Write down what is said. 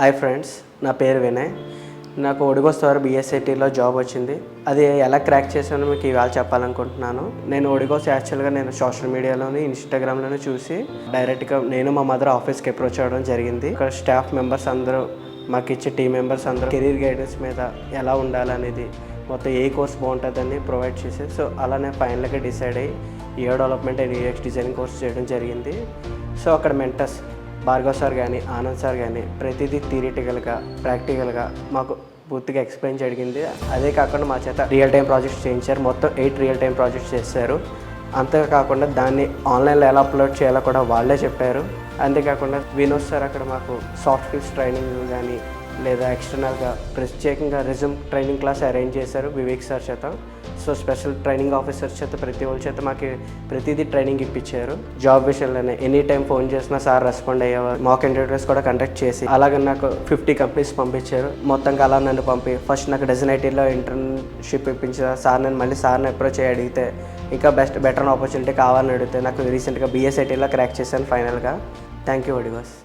Hi friends, నా పేరు వినయ్. నాకు ఒడిగోస్ ద్వారా బిఎస్ఐటీలో జాబ్ వచ్చింది. అది ఎలా క్రాక్ చేశానో మీకు ఇవాళ చెప్పాలనుకుంటున్నాను. నేను ఒడిగోస్ యాక్చువల్గా సోషల్ మీడియాలోని ఇన్స్టాగ్రామ్లోనే చూసి డైరెక్ట్గా నేను మా మదర్ ఆఫీస్కి అప్రోచ్ అవ్వడం జరిగింది. ఇక్కడ స్టాఫ్ మెంబర్స్ అందరూ మాకు ఇచ్చే టీం మెంబర్స్ అందరూ కెరీర్ గైడెన్స్ మీద ఎలా ఉండాలనేది మొత్తం ఏ కోర్స్ బాగుంటుందని ప్రొవైడ్ చేసి సో అలానే ఫైనల్గా డిసైడ్ అయ్యి UI development and UX designing course చేయడం జరిగింది. సో అక్కడ మెంటర్స్ భార్గవ్ సార్ కానీ ఆనంద్ సార్ కానీ ప్రతిదీ థియరిటికల్గా ప్రాక్టికల్గా మాకు పూర్తిగా ఎక్స్ప్లెయిన్ జరిగింది. అదే కాకుండా మా చేత రియల్ టైం ప్రాజెక్ట్స్ చేయించారు. మొత్తం 8 రియల్ టైం ప్రాజెక్ట్స్ చేశారు. అంతేకాకుండా దాన్ని ఆన్లైన్లో ఎలా అప్లోడ్ చేయాలో కూడా వాళ్ళే చెప్పారు. అంతేకాకుండా వినోద్ సార్ అక్కడ మాకు సాఫ్ట్ స్కిల్స్ ట్రైనింగ్ కానీ లేదా ఎక్స్టర్నల్గా ప్రత్యేకంగా రిజమ్ ట్రైనింగ్ క్లాస్ అరేంజ్ చేశారు వివేక్ సార్ చేత. సో స్పెషల్ ట్రైనింగ్ ఆఫీసర్స్ చేత ప్రతి వాళ్ళ చేత మాకు ప్రతిదీ ట్రైనింగ్ ఇప్పించారు. జాబ్ విషయంలోనే ఎనీ టైం ఫోన్ చేసినా సార్ రెస్పాండ్ అయ్యేవారు. మాక్ ఇంటర్వ్యూస్ కూడా కండక్ట్ చేసి అలాగే నాకు 50 కంపెనీస్ పంపించారు. మొత్తంగా అలా నన్ను పంపి ఫస్ట్ నాకు డజన్ ఐటీలో ఇంటర్న్షిప్ ఇప్పించారు. సార్ నేను మళ్ళీ సార్ని అప్రోచ్ అయ్యి అడిగితే ఇంకా బెటర్ ఆపర్చునిటీ కావాలని అడిగితే నాకు రీసెంట్గా బిఎస్ఐటీలో క్రాక్ చేశాను ఫైనల్గా. Thank you ఒడిగోస్.